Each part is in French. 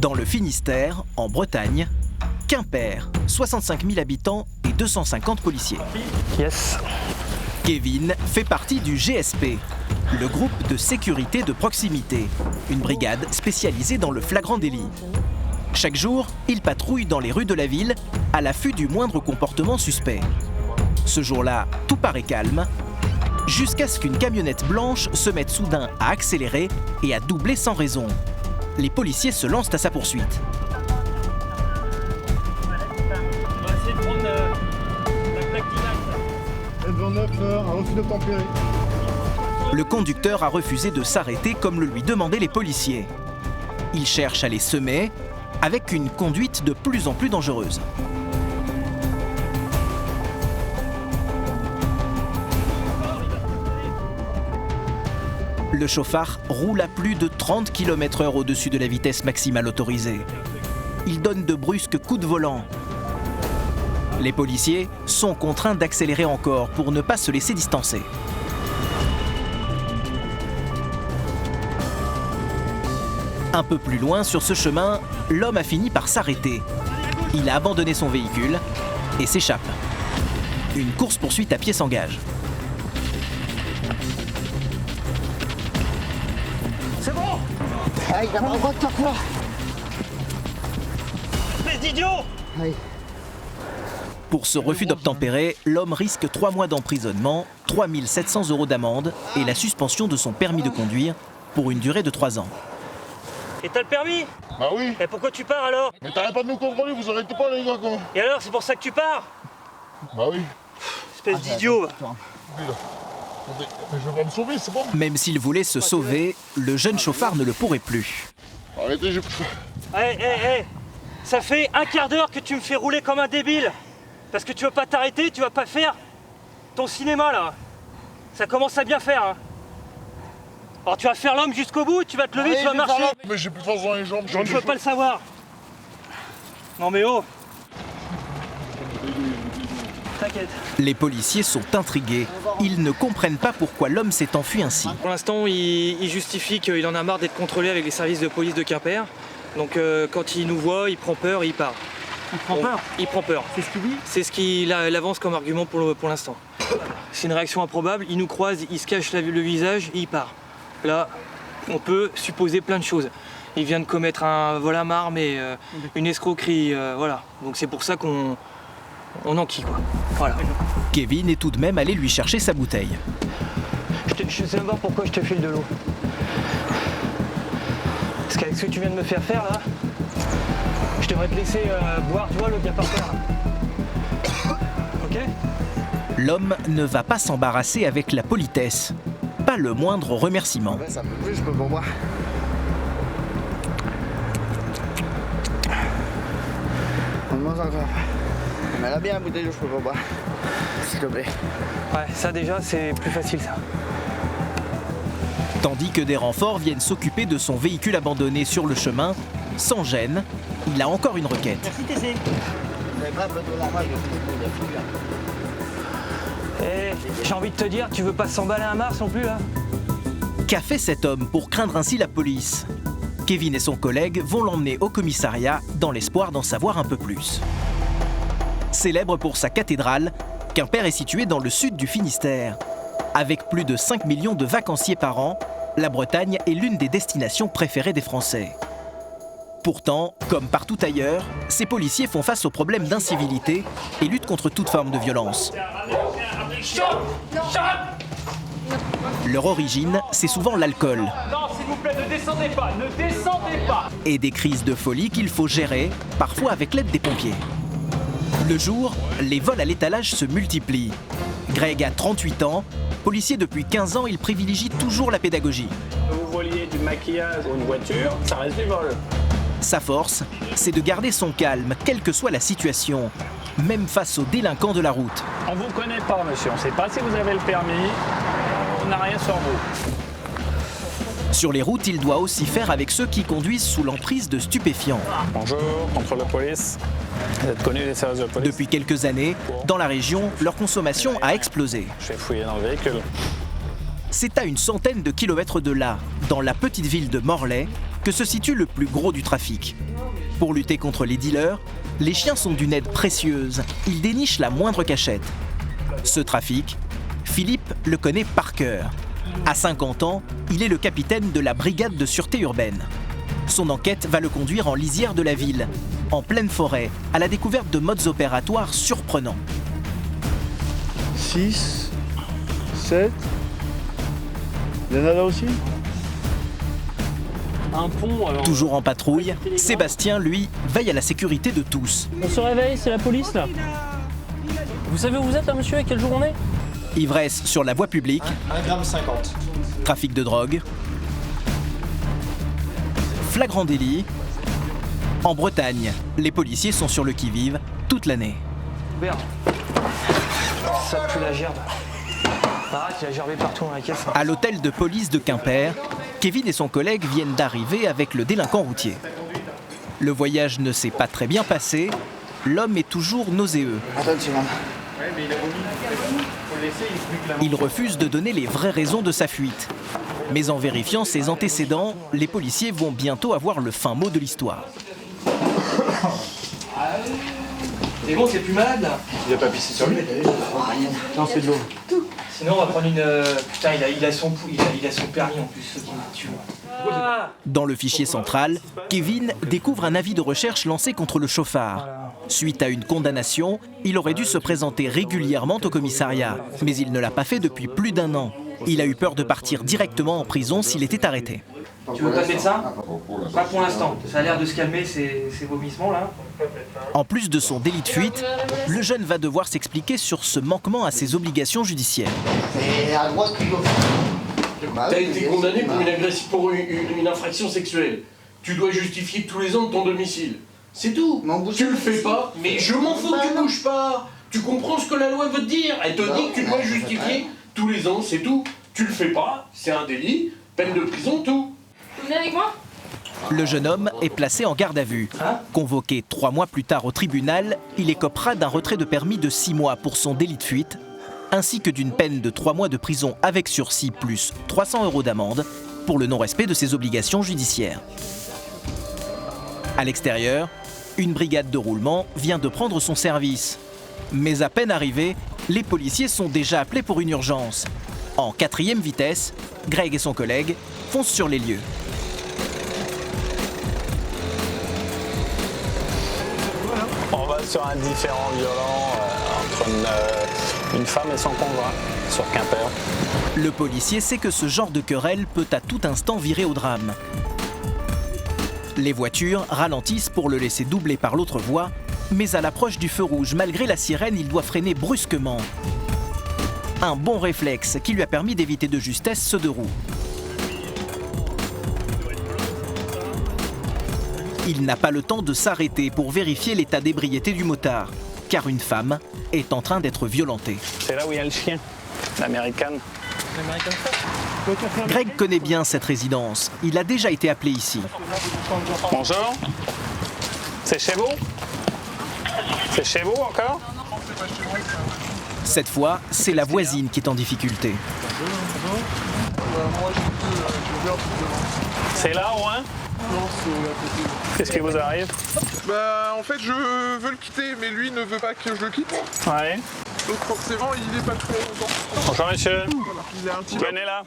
Dans le Finistère, en Bretagne, Quimper, 65 000 habitants et 250 policiers. Yes. Kevin fait partie du GSP, le groupe de sécurité de proximité, une brigade spécialisée dans le flagrant délit. Chaque jour, il patrouille dans les rues de la ville à l'affût du moindre comportement suspect. Ce jour-là, tout paraît calme, jusqu'à ce qu'une camionnette blanche se mette soudain à accélérer et à doubler sans raison. Les policiers se lancent à sa poursuite. On va essayer de prendre la plaque d'INAC. L29 a refusé d'obtempérer. Le conducteur a refusé de s'arrêter comme le lui demandaient les policiers. Il cherche à les semer avec une conduite de plus en plus dangereuse. Le chauffard roule à plus de 30 km/h au-dessus de la vitesse maximale autorisée. Il donne de brusques coups de volant. Les policiers sont contraints d'accélérer encore pour ne pas se laisser distancer. Un peu plus loin sur ce chemin, l'homme a fini par s'arrêter. Il a abandonné son véhicule et s'échappe. Une course-poursuite à pied s'engage. C'est bon. Aïe, il a pas le droit de faire quoi. Espèce d'idiot. Aïe. Pour ce refus d'obtempérer, l'homme risque 3 mois d'emprisonnement, 3 700 € d'amende et la suspension de son permis de conduire pour une durée de 3 ans. Et t'as le permis? Bah oui. Et pourquoi tu pars alors? Mais t'arrêtes pas de nous contrôler, vous arrêtez pas les gars quoi. Et alors, c'est pour ça que tu pars? Bah oui. Espèce d'idiot. Mais je vais pas me sauver, c'est bon. Même s'il voulait se sauver, le jeune chauffard ne le pourrait plus. Arrêtez, j'ai... Hé, ça fait un quart d'heure que tu me fais rouler comme un débile. Parce que tu veux pas t'arrêter, tu vas pas faire ton cinéma là. Ça commence à bien faire. Hein. Alors tu vas faire l'homme jusqu'au bout, tu vas te lever, tu vas marcher. Mais j'ai plus de force dans les jambes. Je ne peux pas le savoir. Non mais oh. T'inquiète. Les policiers sont intrigués. Ils ne comprennent pas pourquoi l'homme s'est enfui ainsi. Pour l'instant, il justifie qu'il en a marre d'être contrôlé avec les services de police de Quimper. Donc quand il nous voit, il prend peur et il part. Il prend peur. Il prend peur. C'est ce qu'il dit. C'est ce qu'il avance comme argument pour l'instant. C'est une réaction improbable. Il nous croise, il se cache le visage et il part. Là, on peut supposer plein de choses. Il vient de commettre un vol à marre, mais une escroquerie, voilà. Donc c'est pour ça qu'on enquille, quoi. Voilà. Kevin est tout de même allé lui chercher sa bouteille. Je sais même pas pourquoi je te file de l'eau. Parce qu'avec ce que tu viens de me faire là, je devrais te laisser boire, tu vois, l'eau qu'il y a par terre. Ok? L'homme ne va pas s'embarrasser avec la politesse. Pas le moindre remerciement. Ouais, ça me plaît, je peux pas boire. On mange encore. Mais là bien la bouteille, je peux pas boire. S'il te plaît. Ouais, ça déjà, c'est plus facile, ça. Tandis que des renforts viennent s'occuper de son véhicule abandonné sur le chemin, sans gêne, il a encore une requête. Merci TC. Vous avez pas besoin de normal, Eh, j'ai envie de te dire, tu veux pas s'emballer un Mars non plus, là? Qu'a fait cet homme pour craindre ainsi la police? Kevin et son collègue vont l'emmener au commissariat dans l'espoir d'en savoir un peu plus. Célèbre pour sa cathédrale, Quimper est situé dans le sud du Finistère. Avec plus de 5 millions de vacanciers par an, la Bretagne est l'une des destinations préférées des Français. Pourtant, comme partout ailleurs, ces policiers font face aux problèmes d'incivilité et luttent contre toute forme de violence. Leur origine, c'est souvent l'alcool. Non, s'il vous plaît, ne descendez pas. Et des crises de folie qu'il faut gérer, parfois avec l'aide des pompiers. Le jour, les vols à l'étalage se multiplient. Greg a 38 ans. Policier depuis 15 ans, il privilégie toujours la pédagogie. Vous voliez du maquillage ou une voiture, ça reste du vol. Sa force, c'est de garder son calme, quelle que soit la situation, même face aux délinquants de la route. On vous connaît pas, monsieur. On sait pas si vous avez le permis. On n'a rien sur vous. Sur les routes, il doit aussi faire avec ceux qui conduisent sous l'emprise de stupéfiants. Bonjour, contrôle de police. Vous êtes connu des services de police? Depuis quelques années, dans la région, leur consommation a explosé. Je vais fouiller dans le véhicule. C'est à une centaine de kilomètres de là, dans la petite ville de Morlaix, que se situe le plus gros du trafic. Pour lutter contre les dealers, les chiens sont d'une aide précieuse. Ils dénichent la moindre cachette. Ce trafic, Philippe le connaît par cœur. À 50 ans, il est le capitaine de la brigade de sûreté urbaine. Son enquête va le conduire en lisière de la ville, en pleine forêt, à la découverte de modes opératoires surprenants. 6, 7. Il y en a là aussi? Un pont, alors. Toujours en patrouille, Sébastien, lui, veille à la sécurité de tous. On se réveille, c'est la police là. Vous savez où vous êtes, là, monsieur, et quel jour on est? Ivresse sur la voie publique, 1,50 g. trafic de drogue, flagrant délit. En Bretagne, les policiers sont sur le qui-vive toute l'année. Merde. Ça pue la gerbe. Arrête, il a gerbé partout dans la caisse. À l'hôtel de police de Quimper, Kevin et son collègue viennent d'arriver avec le délinquant routier. Le voyage ne s'est pas très bien passé, l'homme est toujours nauséeux. Attends une seconde. Il refuse de donner les vraies raisons de sa fuite. Mais en vérifiant ses antécédents, les policiers vont bientôt avoir le fin mot de l'histoire. C'est bon, c'est plus malade là. Il a pas pissé sur lui. Non, c'est de l'eau. Sinon, on va prendre une. Putain, il a son permis en plus, ce qui me tue. Dans le fichier central, Kevin découvre un avis de recherche lancé contre le chauffard. Suite à une condamnation, il aurait dû se présenter régulièrement au commissariat, mais il ne l'a pas fait depuis plus d'1 an. Il a eu peur de partir directement en prison s'il était arrêté. Tu veux pas de médecin? Pas pour l'instant. Ça a l'air de se calmer ces vomissements là. En plus de son délit de fuite, le jeune va devoir s'expliquer sur ce manquement à ses obligations judiciaires. Et à droite, tu dois. T'as été condamné pour une infraction sexuelle. Tu dois justifier tous les ans de ton domicile. C'est tout. Tu le fais pas, mais je m'en fous que tu bouges pas. Tu comprends ce que la loi veut te dire. Elle te dit que tu dois justifier tous les ans, c'est tout. Tu le fais pas, c'est un délit, peine de prison, tout. Vous venez avec moi? Le jeune homme est placé en garde à vue. Convoqué 3 mois plus tard au tribunal, il écopera d'un retrait de permis de 6 mois pour son délit de fuite, ainsi que d'une peine de 3 mois de prison avec sursis plus 300 € d'amende pour le non-respect de ses obligations judiciaires. À l'extérieur, une brigade de roulement vient de prendre son service. Mais à peine arrivés, les policiers sont déjà appelés pour une urgence. En 4e vitesse, Greg et son collègue foncent sur les lieux. On va sur un différend violent entre une femme et son conjoint sur Quimper. Le policier sait que ce genre de querelle peut à tout instant virer au drame. Les voitures ralentissent pour le laisser doubler par l'autre voie, mais à l'approche du feu rouge, malgré la sirène, il doit freiner brusquement. Un bon réflexe qui lui a permis d'éviter de justesse ce 2 roues. Il n'a pas le temps de s'arrêter pour vérifier l'état d'ébriété du motard, car une femme est en train d'être violentée. C'est là où il y a le chien, l'américaine. Greg connaît bien cette résidence. Il a déjà été appelé ici. Bonjour. C'est chez vous? C'est chez vous encore? Cette fois, c'est la voisine qui est en difficulté. C'est là au 1? Qu'est-ce qui vous arrive? Bah en fait je veux le quitter mais lui ne veut pas que je le quitte. Ouais. Donc forcément il est pas très content. Bonjour monsieur. Voilà, il est un petit Venez là.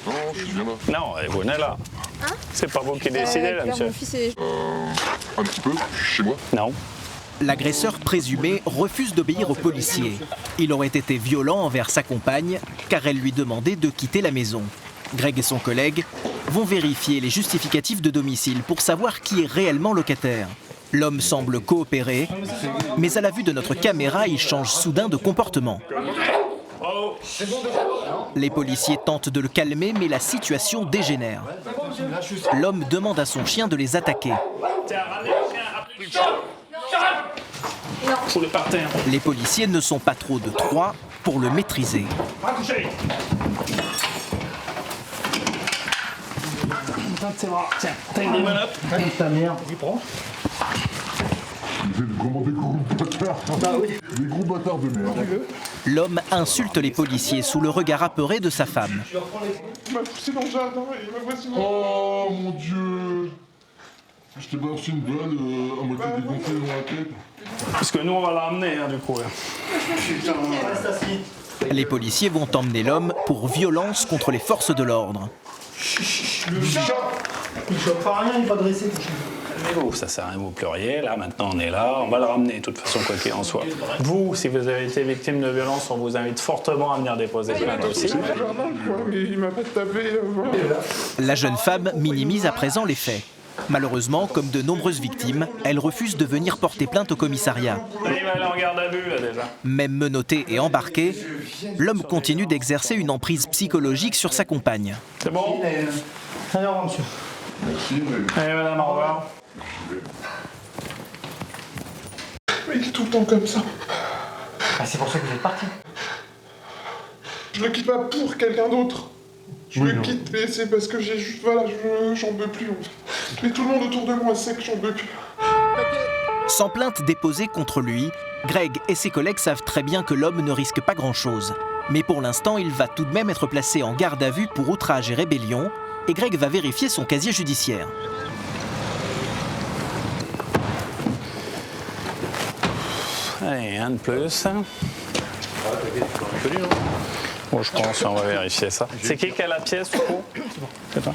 Non, excusez-moi. Non, venez là. C'est pas vous qui décidez là, monsieur. Mon fils est... Un petit peu, chez moi. Non. L'agresseur présumé refuse d'obéir aux policiers. Il aurait été violent envers sa compagne car elle lui demandait de quitter la maison. Greg et son collègue vont vérifier les justificatifs de domicile pour savoir qui est réellement locataire. L'homme semble coopérer, mais à la vue de notre caméra, il change soudain de comportement. Les policiers tentent de le calmer, mais la situation dégénère. L'homme demande à son chien de les attaquer. Faut le parterre. Les policiers ne sont pas trop de 3 pour le maîtriser. Tiens, t'as une enveloppe. Vous êtes vraiment des gros bâtards. Bah oui. Des gros bâtards de merde. L'homme insulte les policiers sous le regard apeuré de sa femme. Il m'a poussé dans le jardin et m'a voici. Oh mon Dieu. Je t'ai balancé une balle à moitié dégonflée dans la tête. Parce que nous, on va la ramener, hein, du coup. Putain. Les policiers vont emmener l'homme pour violence contre les forces de l'ordre. Le chat. Il chope pas rien, il est pas dressé. Calmez-vous, ça sert à rien, vous pleuriez. Là, maintenant, on est là. On va le ramener, de toute façon, quoi qu'il en soit. Vous, si vous avez été victime de violence, on vous invite fortement à venir déposer plainte aussi. C'est le jardin, quoi, mais il m'a pas tapé. Voilà. La jeune femme minimise à présent les faits. Malheureusement, comme de nombreuses victimes, elle refuse de venir porter plainte au commissariat. Il va aller en garde à vue, là, déjà. Même menotté et embarqué, l'homme continue d'exercer une emprise psychologique sur sa compagne. C'est bon? Allez, au revoir, monsieur. Merci, Allez, madame, au revoir. mais il est tout le temps comme ça. Ah, c'est pour ça que vous êtes parti. Je le quitte pas pour quelqu'un d'autre. Je le quitte, mais c'est parce que j'ai juste. Voilà, j'en peux plus. En fait. Mais tout le monde autour de moi sait que j'en peux plus. Sans plainte déposée contre lui, Greg et ses collègues savent très bien que l'homme ne risque pas grand-chose. Mais pour l'instant, il va tout de même être placé en garde à vue pour outrage et rébellion, et Greg va vérifier son casier judiciaire. Allez, un de plus. Bon, je pense, on va vérifier ça. C'est qui a la pièce, du coup? C'est toi.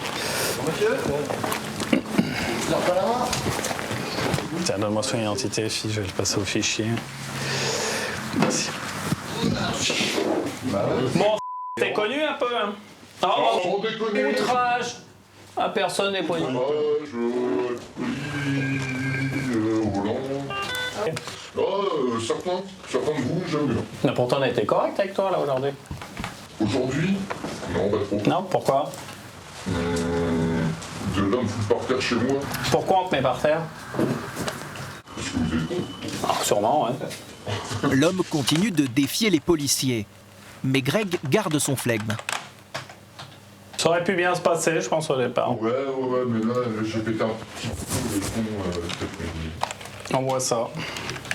Tiens, donne-moi son identité, fille, je vais le passer au fichier. Merci. Bon, t'es connu un peu, hein? Sans déconner. Outrage à personne n'est connu. Roland. Certains de vous, j'aime bien. Mais pourtant, on a été correct avec toi, là, aujourd'hui. Aujourd'hui, non, pas trop. Non, pourquoi? De l'homme fout par terre chez moi. Pourquoi on te met par terre? Parce que vous êtes con. Ah, sûrement, ouais. L'homme continue de défier les policiers. Mais Greg garde son flegme. Ça aurait pu bien se passer, je pense, au départ. Ouais, mais là, j'ai pété un petit peu le con cet après-midi. On voit ça.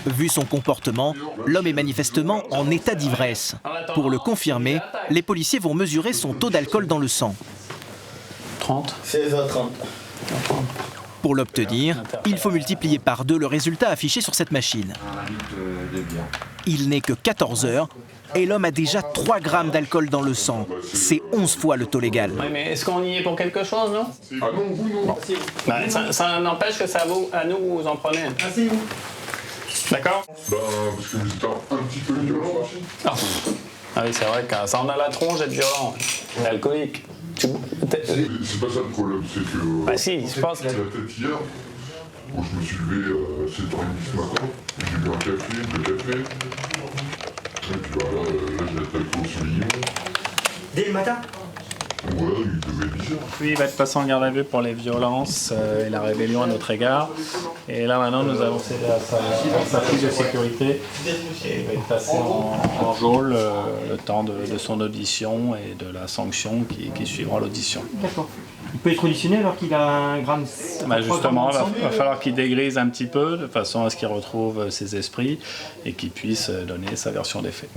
Vu son comportement, l'homme est manifestement en état d'ivresse. Pour le confirmer, les policiers vont mesurer son taux d'alcool dans le sang. 30. 16 à 30. Pour l'obtenir, il faut multiplier par 2 le résultat affiché sur cette machine. Il n'est que 14 heures et l'homme a déjà 3 grammes d'alcool dans le sang. C'est 11 fois le taux légal. Oui, mais est-ce qu'on y est pour quelque chose, non? Ah non, vous, non. Bah, ça n'empêche que c'est à nous, vous en prenez. Asseyez-vous. D'accord? Parce que vous êtes un petit peu violent aussi. Ah oui, c'est vrai que ça en a la tronche d'être violent. Alcoolique. C'est pas ça le problème, c'est que. Bah si, je pense que. La tête hier, quand je me suis levé à 7h30 ce matin, j'ai bu un café, 2 cafés. Et puis voilà, là j'ai attaqué au soulignant. Dès le matin? Ouais, il devait être bizarre. Oui, il va être passé en garde à vue pour les violences et la rébellion à notre égard. Et là maintenant, nous avons cédé à sa prise de sécurité. Et il va être passé en geôle le temps de son audition et de la sanction qui suivra l'audition. D'accord. Il peut être auditionné alors qu'il a un gramme. Bah justement, il va falloir qu'il dégrise un petit peu de façon à ce qu'il retrouve ses esprits et qu'il puisse donner sa version des faits.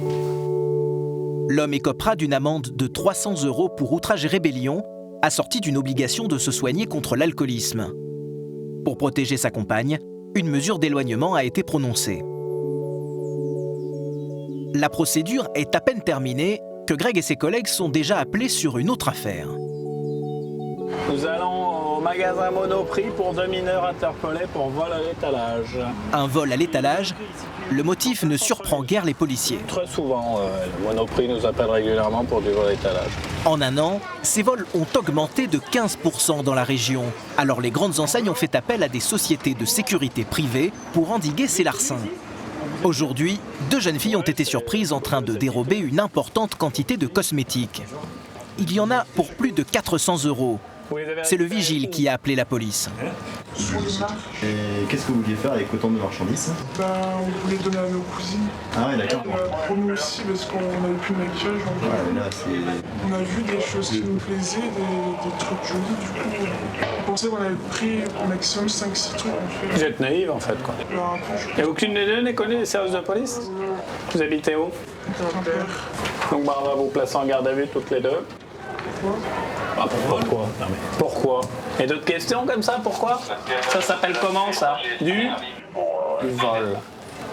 L'homme écopera d'une amende de 300 € pour outrage et rébellion, assortie d'une obligation de se soigner contre l'alcoolisme. Pour protéger sa compagne, une mesure d'éloignement a été prononcée. La procédure est à peine terminée que Greg et ses collègues sont déjà appelés sur une autre affaire. Nous allons au magasin Monoprix pour 2 mineurs interpellés pour vol à l'étalage. Un vol à l'étalage, le motif ne surprend guère les policiers. Très souvent, le Monoprix nous appelle régulièrement pour du vol à l'étalage. En un an, ces vols ont augmenté de 15% dans la région. Alors les grandes enseignes ont fait appel à des sociétés de sécurité privées pour endiguer ces larcins. Aujourd'hui, 2 jeunes filles ont été surprises en train de dérober une importante quantité de cosmétiques. Il y en a pour plus de 400 €. C'est le vigile qui a appelé la police. sur les marches. Et qu'est-ce que vous vouliez faire avec autant de marchandises? Ben, on voulait donner à nos cousines. Ah ouais, d'accord. Pour nous aussi, parce qu'on n'avait plus de maquillage. Donc, Ouais, là, c'est... on a vu des choses qui nous plaisaient, des trucs jolis. Du coup, on pensait qu'on avait pris au maximum 5-6 trucs. En Vous fait. êtes naïve en fait quoi. Ben, un peu, Et aucune des deux n'est connue des services de police? Vous habitez où? Quimper. Donc bah, on va vous placer en garde à vue toutes les deux. Ah, pourquoi? Non, mais pourquoi? Et d'autres questions comme ça, pourquoi? Ça s'appelle comment ça? Du vol.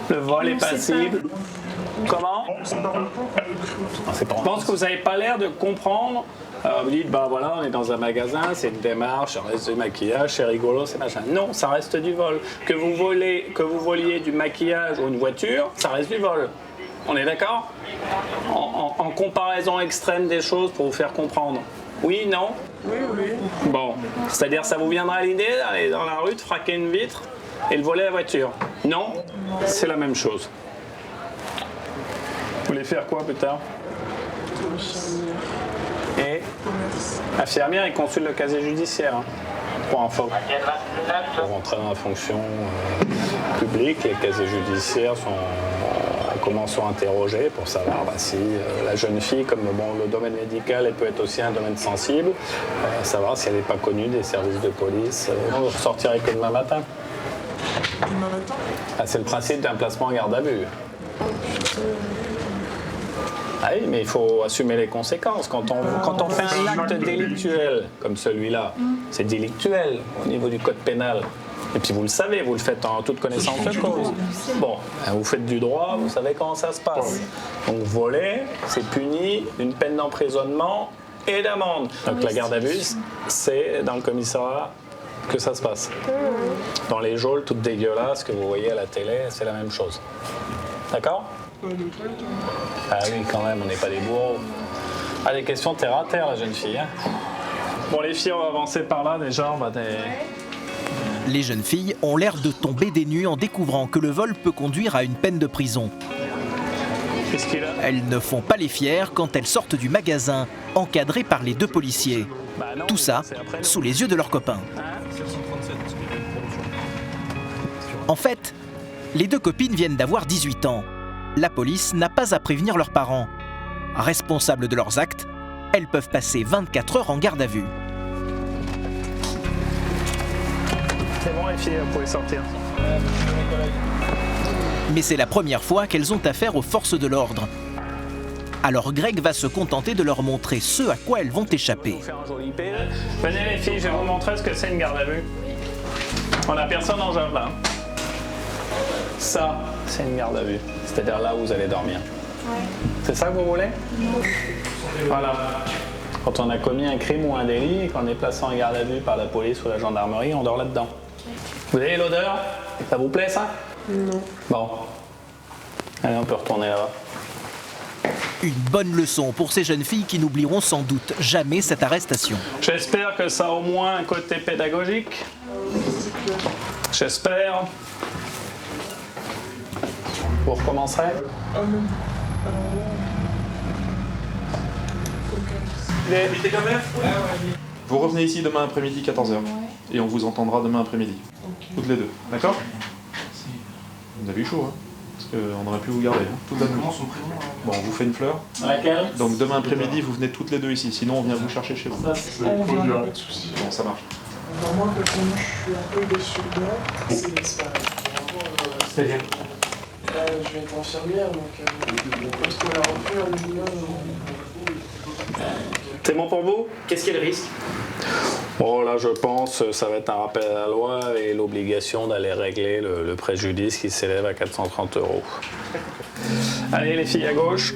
Le vol est passible. Comment? Je pense que vous n'avez pas l'air de comprendre. Vous dites, bah voilà, on est dans un magasin, c'est une démarche, ça reste du maquillage, c'est rigolo, c'est machin. Non, ça reste du vol. Que vous voliez du maquillage ou une voiture, ça reste du vol. On est d'accord? En comparaison extrême des choses pour vous faire comprendre. Oui, non? Oui. Bon, c'est-à-dire ça vous viendra à l'idée d'aller dans la rue, de fraquer une vitre et de voler la voiture? Non? C'est la même chose. Vous voulez faire quoi plus tard? Et infirmière, il consulte le casier judiciaire. Pour rentrer dans la fonction publique, les casiers judiciaires sont interrogés pour savoir si la jeune fille, comme le domaine médical, elle peut être aussi un domaine sensible, savoir si elle n'est pas connue des services de police. Vous ressortirez que demain matin. Demain matin? C'est le principe d'un placement en garde à vue. Ah oui, mais il faut assumer les conséquences. Quand on fait un acte délictuel comme celui-là, c'est délictuel au niveau du code pénal. Et puis vous le savez, vous le faites en toute connaissance de cause. Bon, vous faites du droit, vous savez comment ça se passe. Donc voler, c'est puni d'une peine d'emprisonnement et d'amende. Donc la garde à vue, c'est dans le commissariat que ça se passe. Dans les geôles toutes dégueulasses que vous voyez à la télé, c'est la même chose. D'accord? Ah oui, quand même, on n'est pas des bourreaux. Ah, des questions terre à terre, la jeune fille. Hein. Bon, les filles, on va avancer par là déjà. Les jeunes filles ont l'air de tomber des nues en découvrant que le vol peut conduire à une peine de prison. Qu'est-ce qu'il a? Elles ne font pas les fières quand elles sortent du magasin, encadrées par les deux policiers. Tout ça sous les yeux de leurs copains. En fait, les deux copines viennent d'avoir 18 ans. La police n'a pas à prévenir leurs parents. Responsables de leurs actes, elles peuvent passer 24 heures en garde à vue. C'est bon les filles, vous pouvez sortir. Mais c'est la première fois qu'elles ont affaire aux forces de l'ordre. Alors Greg va se contenter de leur montrer ce à quoi elles vont échapper. Venez les filles, je vais vous montrer ce que c'est une garde à vue. On n'a personne en jardin. Ça, c'est une garde à vue. C'est-à-dire là où vous allez dormir. Ouais. C'est ça que vous voulez? Voilà. Quand on a commis un crime ou un délit et qu'on est placé en garde à vue par la police ou la gendarmerie, on dort là-dedans. Vous avez l'odeur? Ça vous plaît ça? Non. Bon. Allez, on peut retourner là-bas. Une bonne leçon pour ces jeunes filles qui n'oublieront sans doute jamais cette arrestation. J'espère que ça a au moins un côté pédagogique. J'espère. Vous recommencerez? Vous revenez ici demain après-midi 14h et on vous entendra demain après-midi. Toutes les deux, d'accord? Vous avez eu chaud, hein? Parce qu'on aurait pu vous garder, hein, toute la nuit. Bon, on vous fait une fleur. Donc demain après-midi, vous venez toutes les deux ici, sinon on vient vous chercher chez vous. Pas de soucis. Bon, ça marche. Moi, je suis un peu déçu de moi. C'est-à-dire? Je vais être infirmière, donc parce qu'on a repris un minimum. C'est bon pour vous? Qu'est-ce qu'il y a le risque? Bon, là, je pense que ça va être un rappel à la loi et l'obligation d'aller régler le préjudice qui s'élève à 430 €. Allez, les filles à gauche.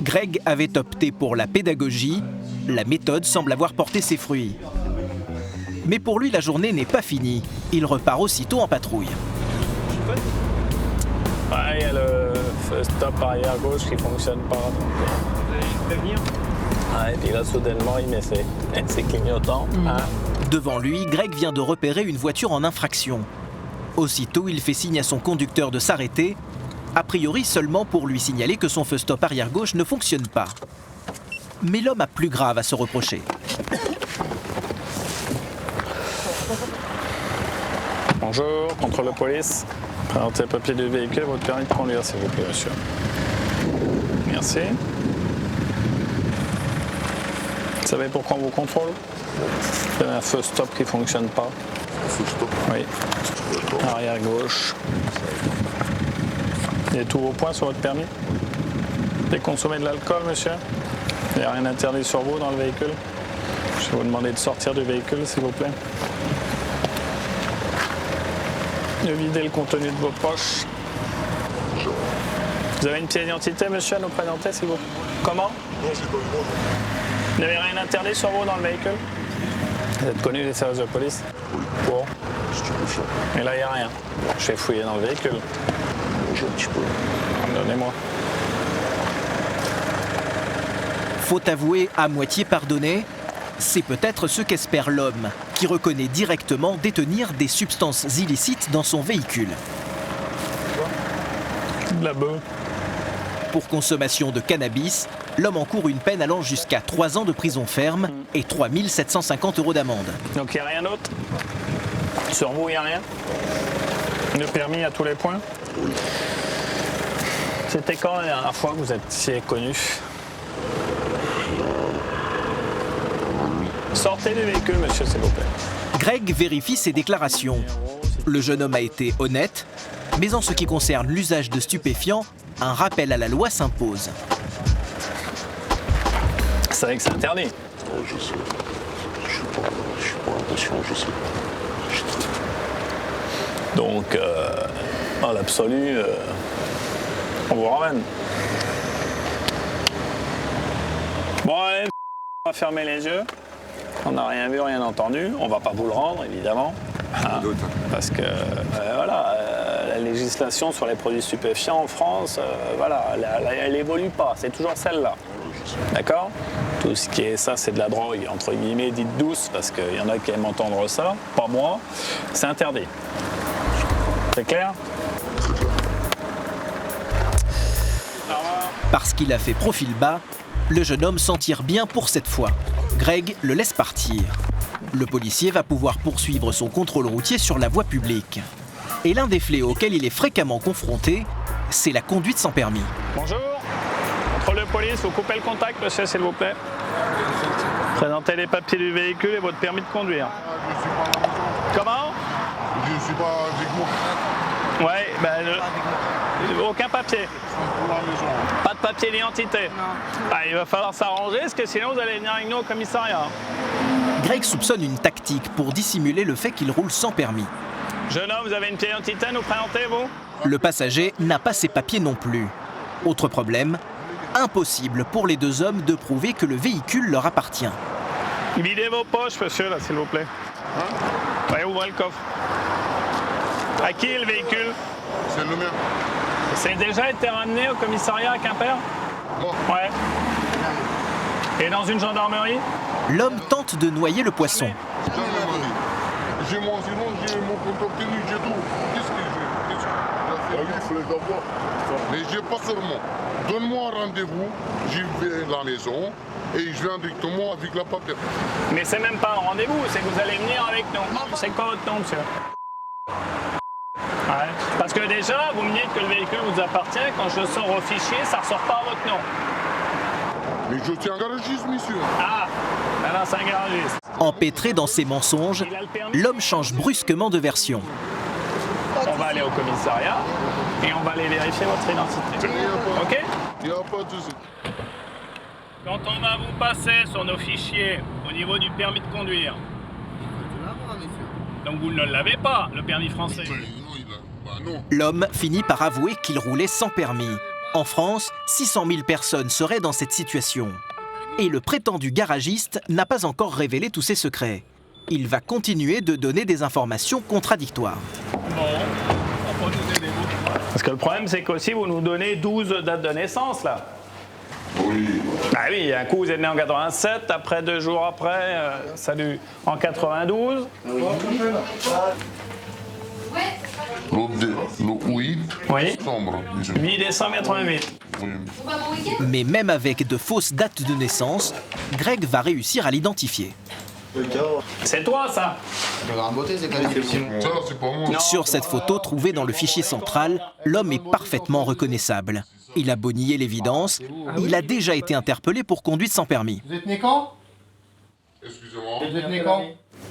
Greg avait opté pour la pédagogie. La méthode semble avoir porté ses fruits. Mais pour lui, la journée n'est pas finie. Il repart aussitôt en patrouille. Ouais, il y a le stop arrière gauche qui fonctionne pas. Vous allez prévenir? Ouais, et puis là, soudainement, il met ses clignotants. Hein. Devant lui, Greg vient de repérer une voiture en infraction. Aussitôt, il fait signe à son conducteur de s'arrêter, a priori seulement pour lui signaler que son feu stop arrière gauche ne fonctionne pas. Mais l'homme a plus grave à se reprocher. Bonjour, contrôle de police. Présentez le papier du véhicule et votre permis de conduire, s'il vous plaît, monsieur. Merci. Vous savez pourquoi on vous contrôle? Il y a un feu stop qui ne fonctionne pas. Feu stop? Oui. Arrière gauche. Il y a tous vos points sur votre permis? Vous avez consommé de l'alcool, monsieur? Il n'y a rien interdit sur vous dans le véhicule? Je vais vous demander de sortir du véhicule, s'il vous plaît. De vider le contenu de vos poches. Vous avez une pièce d'identité, monsieur, à nous présenter, s'il vous plaît? Comment? Non, c'est pas moi. Vous n'avez rien interdit sur vous dans le véhicule? Vous êtes connu des services de police? Oui. Bon. Et là, il n'y a rien. Je vais fouiller dans le véhicule. J'ai un petit peu. Donnez-moi. Faut avouer à moitié pardonner, c'est peut-être ce qu'espère l'homme, qui reconnaît directement détenir des substances illicites dans son véhicule. De la bœuf. Pour consommation de cannabis, l'homme encourt une peine allant jusqu'à 3 ans de prison ferme et 3 750 € d'amende. Donc il n'y a rien d'autre? Sur vous, il n'y a rien? Le permis à tous les points? Oui. C'était quand la dernière fois que vous étiez connu? Sortez du véhicule, monsieur, s'il vous plaît. Greg vérifie ses déclarations. Le jeune homme a été honnête, mais en ce qui concerne l'usage de stupéfiants, un rappel à la loi s'impose. Vous savez que c'est interdit? Je sais. Je suis pas impatient, je sais. Donc, dans l'absolu, on vous ramène. Bon, allez, on va fermer les yeux. On n'a rien vu, rien entendu. On va pas vous le rendre, évidemment. Hein, parce que, voilà, la législation sur les produits stupéfiants en France, voilà, elle évolue pas. C'est toujours celle-là. D'accord? Tout ce qui est ça, c'est de la drogue, entre guillemets, dite douce, parce qu'il y en a qui aiment entendre ça. Pas moi. C'est interdit. C'est clair? Parce qu'il a fait profil bas, le jeune homme s'en tire bien pour cette fois. Greg le laisse partir. Le policier va pouvoir poursuivre son contrôle routier sur la voie publique. Et l'un des fléaux auxquels il est fréquemment confronté, c'est la conduite sans permis. Bonjour, contrôle de police, vous coupez le contact, monsieur, s'il vous plaît. Présentez les papiers du véhicule et votre permis de conduire. Comment? Je ne suis pas avec moi. Ouais, aucun papier. Pas de papier d'identité. Ah, il va falloir s'arranger, parce que sinon vous allez venir avec nous au commissariat. Greg soupçonne une tactique pour dissimuler le fait qu'il roule sans permis. Jeune homme, vous avez une pièce d'identité à nous présenter, vous? Le passager n'a pas ses papiers non plus. Autre problème, impossible pour les deux hommes de prouver que le véhicule leur appartient. Videz vos poches, monsieur, là, s'il vous plaît. Ouais, ouvrez le coffre. À qui est le véhicule? C'est le mien. C'est déjà été ramené au commissariat à Quimper? Bon. Ouais. Et dans une gendarmerie? L'homme tente de noyer le poisson. J'ai mon assurance, j'ai mon compte tenu, j'ai tout. Qu'est-ce que j'ai? Ah oui, il faut les avoir. Mais j'ai pas seulement. Donne-moi un rendez-vous, j'y vais à la maison et je viens directement avec la papier. Mais c'est même pas un rendez-vous, c'est que vous allez venir avec nous. C'est quoi votre nom, monsieur? Ouais. Parce que déjà, vous me dites que le véhicule vous appartient. Quand je sors au fichier, ça ressort pas à votre nom. Mais je suis un garagiste, monsieur. Ah, maintenant c'est un garagiste. Empêtré dans ses mensonges, l'homme change brusquement de version. On va aller au commissariat et on va aller vérifier votre identité. Ok? Il n'y a pas de souci. Quand on va vous passer sur nos fichiers au niveau du permis de conduire, donc vous ne l'avez pas, le permis français. L'homme finit par avouer qu'il roulait sans permis. En France, 600 000 personnes seraient dans cette situation. Et le prétendu garagiste n'a pas encore révélé tous ses secrets. Il va continuer de donner des informations contradictoires. Parce que le problème, c'est qu'aussi, vous nous donnez 12 dates de naissance, là. Oui. Ah oui, un coup, vous êtes né en 87, après 2 jours après, en 92. Oui. Le 8 décembre. 8 décembre 88. Oui. Mais même avec de fausses dates de naissance, Greg va réussir à l'identifier. C'est toi, ça? Ça, c'est pas moi. Sur cette photo trouvée dans le fichier central, l'homme est parfaitement reconnaissable. Il a beau nier l'évidence, il a déjà été interpellé pour conduite sans permis. Vous êtes né quand? Excusez-moi. Vous êtes né quand?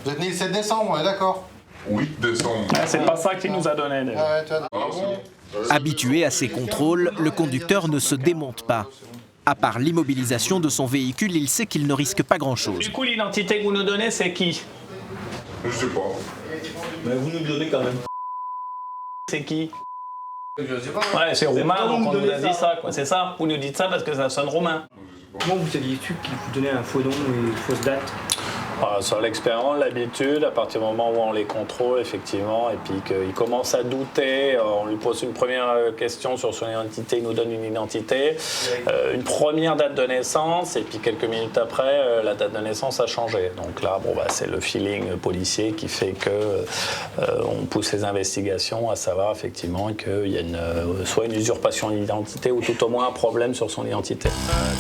Vous êtes né le 7 décembre, on est d'accord? 8 décembre. Ah, c'est pas ça qu'il nous a donné. Déjà. Ah ouais, toi. Ah bon? Habitué à ces contrôles, le conducteur ne se démonte pas. À part l'immobilisation de son véhicule, il sait qu'il ne risque pas grand-chose. Du coup, l'identité que vous nous donnez, c'est qui? Je sais pas. Mais vous nous le donnez quand même. C'est qui? Je sais pas. Ouais, c'est roumain, donc on nous a dit ça, quoi. C'est ça? Vous nous dites ça parce que ça sonne roumain. Comment vous saviez qu'il vous donnait un faux nom et une fausse date? Sur l'expérience, l'habitude, à partir du moment où on les contrôle, effectivement, et puis qu'il commence à douter, on lui pose une première question sur son identité, il nous donne une identité, une première date de naissance, et puis quelques minutes après, la date de naissance a changé. Donc là, bon, bah, c'est le feeling policier qui fait que on pousse les investigations à savoir effectivement qu'il y a soit une usurpation d'identité ou tout au moins un problème sur son identité.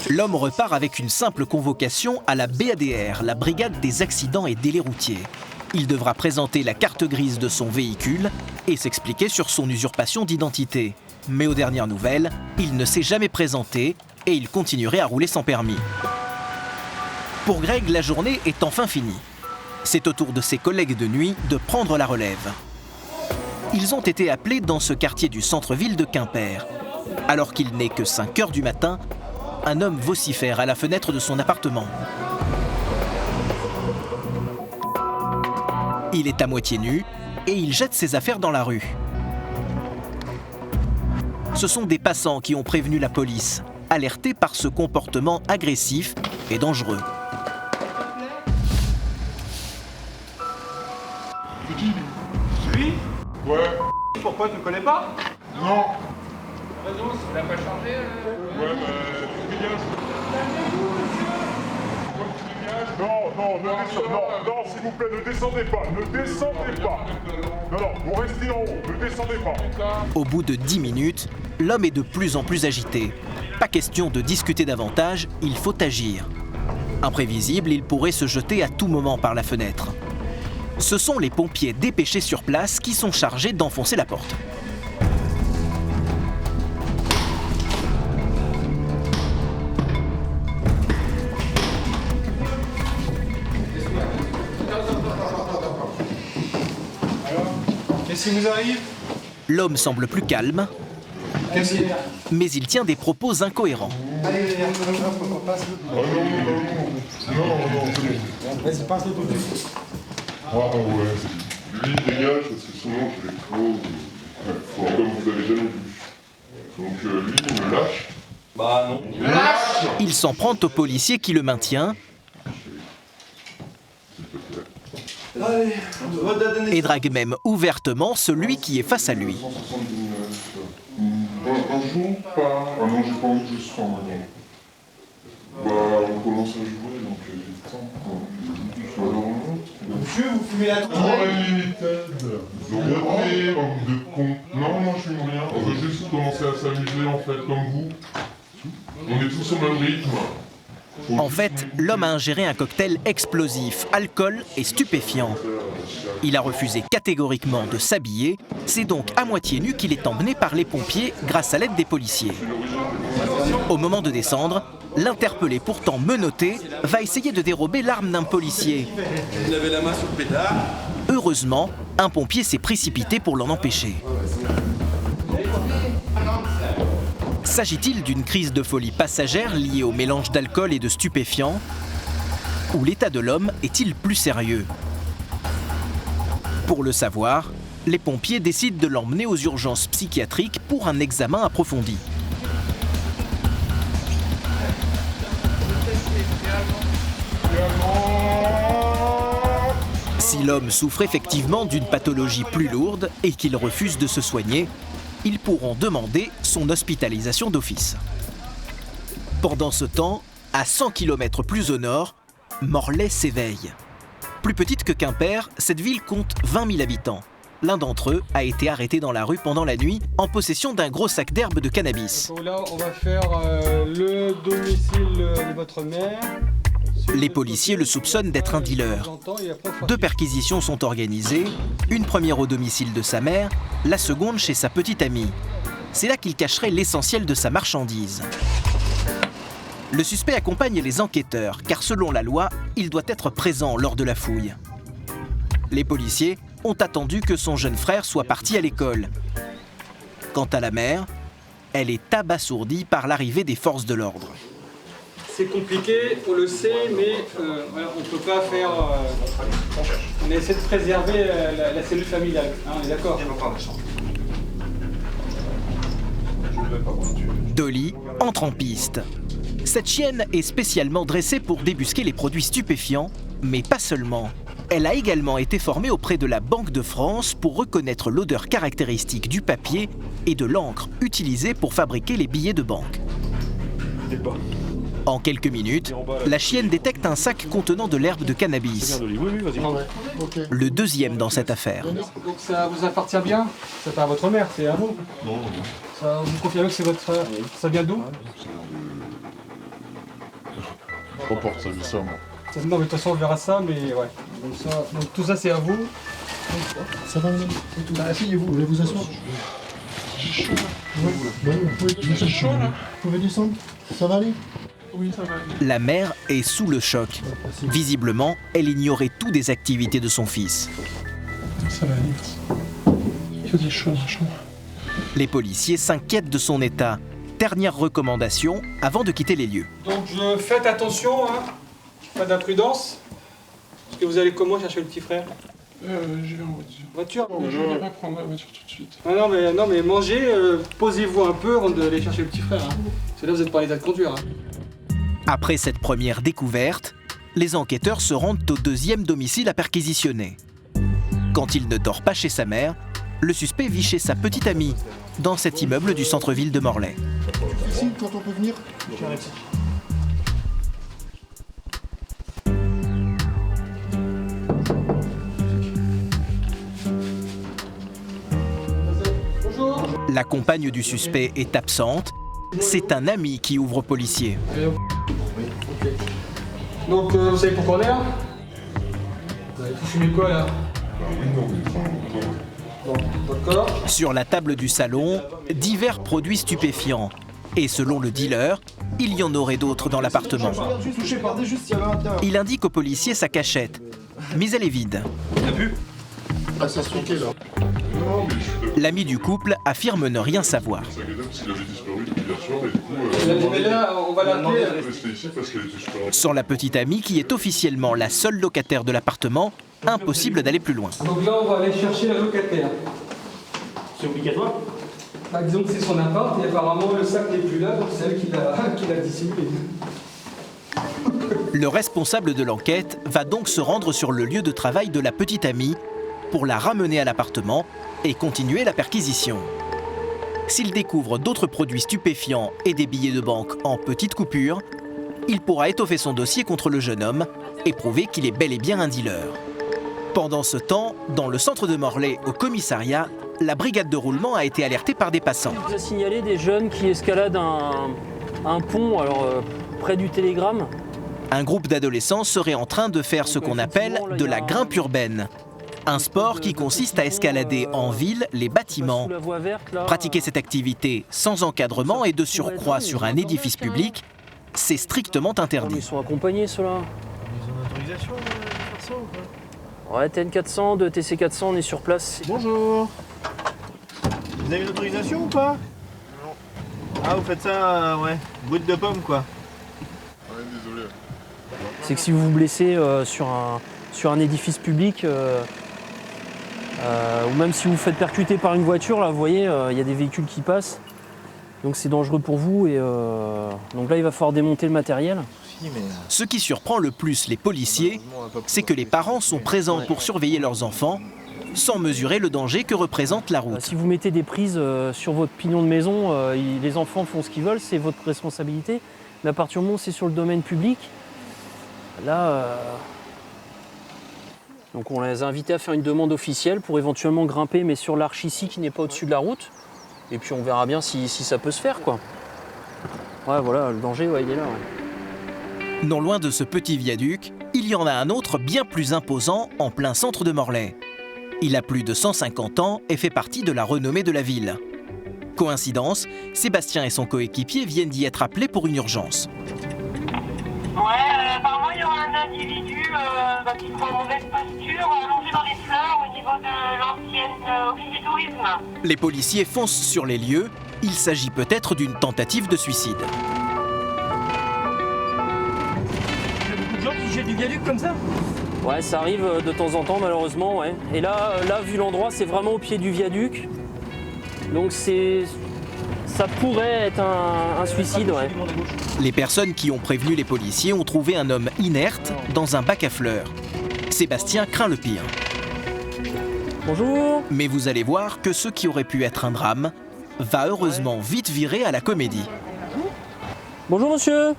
L'homme repart avec une simple convocation à la BADR, la Brigade des accidents et délits routiers. Il devra présenter la carte grise de son véhicule et s'expliquer sur son usurpation d'identité. Mais aux dernières nouvelles, il ne s'est jamais présenté et il continuerait à rouler sans permis. Pour Greg, la journée est enfin finie. C'est au tour de ses collègues de nuit de prendre la relève. Ils ont été appelés dans ce quartier du centre-ville de Quimper. Alors qu'il n'est que 5 heures du matin, un homme vocifère à la fenêtre de son appartement. Il est à moitié nu et il jette ses affaires dans la rue. Ce sont des passants qui ont prévenu la police, alertés par ce comportement agressif et dangereux. C'est qui? Lui? Ouais. Pourquoi tu ne connais pas? Non. Raison, il n'a pas changé. Ouais, non, s'il vous plaît, ne descendez pas, ne descendez pas. Non, vous restez en haut, ne descendez pas. Au bout de 10 minutes, l'homme est de plus en plus agité. Pas question de discuter davantage, il faut agir. Imprévisible, il pourrait se jeter à tout moment par la fenêtre. Ce sont les pompiers dépêchés sur place qui sont chargés d'enfoncer la porte. Qu'est-ce qui vous arrive? L'homme semble plus calme, mais il tient des propos incohérents. Allez, on passe le... Non. Vas-y, passe-le tout de suite. Ah ouais. Lui, il dégage parce que sinon je vais trop... comme vous avez jamais vu. Donc lui, il me lâche. Bah non. Il s'en prend au policier qui le maintient et drague même ouvertement celui qui est face à lui. Un jour, pas... Ah non, j'ai pas envie de jouer maintenant. Bah, on commence à jouer, donc j'ai le temps. Monsieur, vous fumez la troupe? Non, moi je fume rien. On veut juste commencer à s'amuser en fait, comme vous. On est tous au même rythme. En fait, l'homme a ingéré un cocktail explosif, alcool et stupéfiant. Il a refusé catégoriquement de s'habiller. C'est donc à moitié nu qu'il est emmené par les pompiers grâce à l'aide des policiers. Au moment de descendre, l'interpellé pourtant menotté va essayer de dérober l'arme d'un policier. Il avait la main sur le pétard. Heureusement, un pompier s'est précipité pour l'en empêcher. S'agit-il d'une crise de folie passagère liée au mélange d'alcool et de stupéfiants? Ou l'état de l'homme est-il plus sérieux? Pour le savoir, les pompiers décident de l'emmener aux urgences psychiatriques pour un examen approfondi. Si l'homme souffre effectivement d'une pathologie plus lourde et qu'il refuse de se soigner, ils pourront demander son hospitalisation d'office. Pendant ce temps, à 100 km plus au nord, Morlaix s'éveille. Plus petite que Quimper, cette ville compte 20 000 habitants. L'un d'entre eux a été arrêté dans la rue pendant la nuit en possession d'un gros sac d'herbe de cannabis. Là, on va faire le domicile de votre mère, Les policiers le soupçonnent d'être un dealer. 2 perquisitions sont organisées, une première au domicile de sa mère, la seconde chez sa petite amie. C'est là qu'il cacherait l'essentiel de sa marchandise. Le suspect accompagne les enquêteurs, car selon la loi, il doit être présent lors de la fouille. Les policiers ont attendu que son jeune frère soit parti à l'école. Quant à la mère, elle est abasourdie par l'arrivée des forces de l'ordre. C'est compliqué, on le sait, mais voilà, on ne peut pas faire... on essaie de préserver la cellule familiale, hein, on est d'accord? Dolly entre en piste. Cette chienne est spécialement dressée pour débusquer les produits stupéfiants, mais pas seulement. Elle a également été formée auprès de la Banque de France pour reconnaître l'odeur caractéristique du papier et de l'encre utilisée pour fabriquer les billets de banque. En quelques minutes, la chienne détecte un sac contenant de l'herbe de cannabis. Le deuxième dans cette affaire. Donc ça vous appartient bien? C'est pas à votre mère, c'est à vous? Non. Ça, vous confirmez que c'est votre frère? Ça vient d'où? Je reporte ça, ça, moi. Non, mais de toute façon, on verra ça, mais ouais. Donc tout ça, c'est à vous. Ça va, madame? Asseyez-vous, vous voulez vous asseoir? J'ai chaud, là. J'ai chaud, là. Vous pouvez descendre? Ça va aller? Oui, ça va aller. La mère est sous le choc. Visiblement, elle ignorait tout des activités de son fils. Ça va aller. Il faisait chaud dans la chambre. Les policiers s'inquiètent de son état. Dernière recommandation avant de quitter les lieux. Donc faites attention, hein. Pas d'imprudence. Parce que vous allez comment chercher le petit frère? Je vais en voiture. Voiture? Je ne vais pas prendre la voiture tout de suite. Ah non, mais mangez, posez-vous un peu avant d'aller chercher le petit frère. Hein. Parce que là, vous n'êtes pas en état de conduire. Hein. Après cette première découverte, les enquêteurs se rendent au deuxième domicile à perquisitionner. Quand il ne dort pas chez sa mère, le suspect vit chez sa petite amie, dans cet immeuble du centre-ville de Morlaix. Ici, quand on peut venir? La compagne du suspect est absente. C'est un ami qui ouvre aux policiers. Donc, vous savez pourquoi on est là? Vous avez fumé quoi là? Bon, d'accord. Sur la table du salon, divers produits stupéfiants. Et selon le dealer, il y en aurait d'autres dans l'appartement. Il indique aux policiers sa cachette, mais elle est vide. L'ami du couple affirme ne rien savoir. Sans la petite amie, qui est officiellement la seule locataire de l'appartement, impossible d'aller plus loin. Donc là, on va aller chercher la locataire. C'est obligatoire? Bah, disons que c'est son appart et apparemment le sac n'est plus là, donc c'est elle qui l'a dissimulé. Le responsable de l'enquête va donc se rendre sur le lieu de travail de la petite amie pour la ramener à l'appartement et continuer la perquisition. S'il découvre d'autres produits stupéfiants et des billets de banque en petites coupures, il pourra étoffer son dossier contre le jeune homme et prouver qu'il est bel et bien un dealer. Pendant ce temps, dans le centre de Morlaix, au commissariat, la brigade de roulement a été alertée par des passants. On a signalé des jeunes qui escaladent un pont près du Télégramme. Un groupe d'adolescents serait en train de faire ce qu'on appelle de la grimpe urbaine. Un sport qui consiste à escalader en ville les bâtiments. Pratiquer cette activité sans encadrement et de surcroît sur un édifice public, c'est strictement interdit. Ils sont accompagnés ceux-là. Ils ont l'autorisation de faire ça ou pas? Ouais, TN400, de TC400, on est sur place. Bonjour. Vous avez une autorisation ou pas? Non. Ah, vous faites ça, ouais, brut de pomme quoi. Ouais, désolé. C'est que si vous vous blessez sur un édifice public, ou même si vous vous faites percuter par une voiture, là, vous voyez, il y a des véhicules qui passent. Donc c'est dangereux pour vous et donc là il va falloir démonter le matériel. Ce qui surprend le plus les policiers, c'est que les parents sont présents pour surveiller leurs enfants, sans mesurer le danger que représente la route. Si vous mettez des prises sur votre pignon de maison, les enfants font ce qu'ils veulent, c'est votre responsabilité. Mais à partir du moment où c'est sur le domaine public, là... Donc on les a invités à faire une demande officielle pour éventuellement grimper, mais sur l'arche ici qui n'est pas au-dessus de la route. Et puis on verra bien si ça peut se faire, quoi. Ouais, voilà, le danger, ouais, il est là. Ouais. Non loin de ce petit viaduc, il y en a un autre bien plus imposant en plein centre de Morlaix. Il a plus de 150 ans et fait partie de la renommée de la ville. Coïncidence, Sébastien et son coéquipier viennent d'y être appelés pour une urgence. Apparemment il y aura un individu qui sera en mauvaise posture, allongé dans les fleurs au niveau de l'ancienne office du tourisme. Les policiers foncent sur les lieux. Il s'agit peut-être d'une tentative de suicide. Il y a beaucoup de gens qui jettent du viaduc comme ça? Ouais, ça arrive de temps en temps malheureusement, ouais. Et là vu l'endroit, c'est vraiment au pied du viaduc. Donc ça pourrait être un suicide, ouais. Les personnes qui ont prévenu les policiers ont trouvé un homme inerte dans un bac à fleurs. Sébastien craint le pire. Bonjour. Mais vous allez voir que ce qui aurait pu être un drame va heureusement vite virer à la comédie. Bonjour monsieur.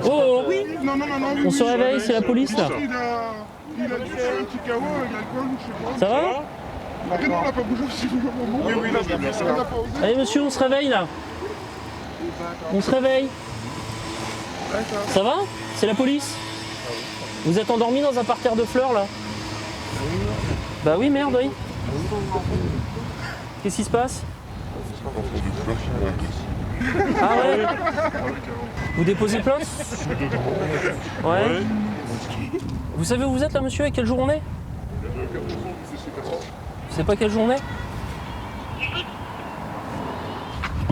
Oh, oui. Non. On se réveille, c'est la police là. Il a dû faire un petit KO avec l'alcool, je sais pas. Ça va? Non, on n'a pas bougé aussi. Oui, là, on n'a pas osé. Allez monsieur, on se réveille là. On se réveille. Ça va? C'est la police? Vous êtes endormi dans un parterre de fleurs là? Bah oui, merde, oui. Qu'est-ce qui se passe? Ah ouais? Vous déposez plainte? Ouais. Vous savez où vous êtes là monsieur et quel jour on est? Vous savez pas quelle journée?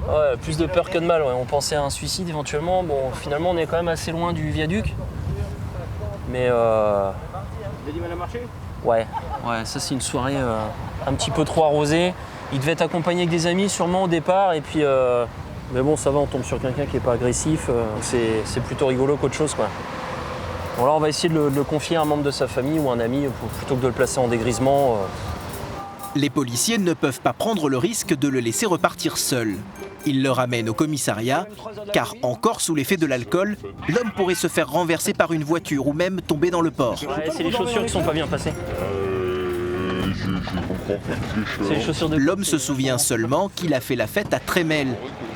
Ouais, plus de peur que de mal, ouais. On pensait à un suicide éventuellement. Bon, finalement, on est quand même assez loin du viaduc. Mais Vous avez du mal à marcher? Ouais, ça c'est une soirée un petit peu trop arrosée. Il devait être accompagné avec des amis sûrement au départ. Et puis, mais bon, ça va, on tombe sur quelqu'un qui est pas agressif. C'est plutôt rigolo qu'autre chose, quoi. Bon, là, on va essayer de le confier à un membre de sa famille ou un ami plutôt que de le placer en dégrisement. Les policiers ne peuvent pas prendre le risque de le laisser repartir seul. Ils le ramènent au commissariat, car encore sous l'effet de l'alcool, l'homme pourrait se faire renverser par une voiture ou même tomber dans le port. Ouais, c'est les chaussures qui sont pas bien passées. C'est les chaussures de... L'homme se souvient seulement qu'il a fait la fête à Trémel,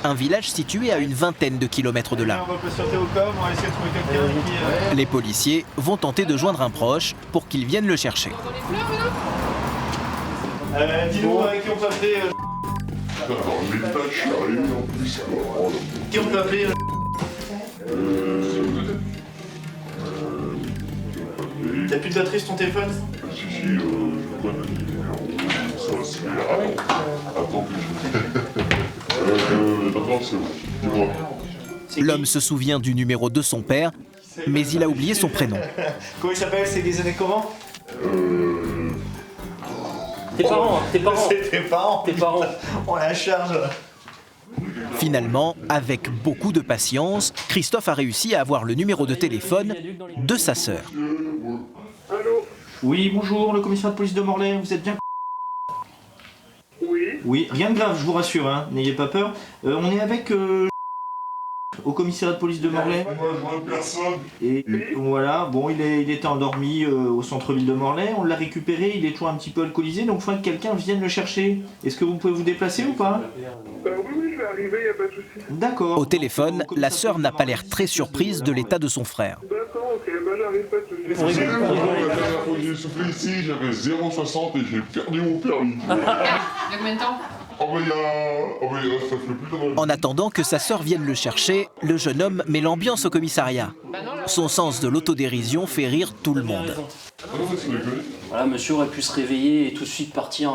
un village situé à une vingtaine de kilomètres de là. On va patienter au com, on va essayer de trouver quelqu'un qui... Les policiers vont tenter de joindre un proche pour qu'il vienne le chercher. Dis-nous qui on peut appeler... Qui on peut appeler T'as plus de batterie sur ton téléphone? Si, je connais le numéro. Ça, c'est... Attends que je... D'accord, c'est bon. Dis-moi. L'homme se souvient du numéro de son père, mais il a oublié son prénom. Comment il s'appelle? C'est des années comment? Tes parents, tes parents. C'est tes parents. Tes parents. On la charge. Finalement, avec beaucoup de patience, Christophe a réussi à avoir le numéro de téléphone de sa sœur. Allô? Oui, bonjour, le commissariat de police de Morlaix, vous êtes bien? Oui. Oui, rien de grave, je vous rassure, hein, n'ayez pas peur. On est avec au commissariat de police de Morlaix. Moi, je vois personne. Et voilà, bon, il était endormi au centre-ville de Morlaix, on l'a récupéré, il est toujours un petit peu alcoolisé, donc il faudrait que quelqu'un vienne le chercher. Est-ce que vous pouvez vous déplacer ou pas? Oui, je vais arriver, y a pas de souci. D'accord. Au téléphone, la sœur n'a pas l'air très surprise de l'état de son frère. D'accord, ok, j'arrive, pas de souci. La dernière fois que j'ai soufflé ici, j'avais 0,60 et j'ai perdu mon permis. Il y a combien de temps? Ça fait plus de... En attendant que sa sœur vienne le chercher, le jeune homme met l'ambiance au commissariat. Son sens de l'autodérision fait rire tout le monde. Voilà, monsieur aurait pu se réveiller et tout de suite partir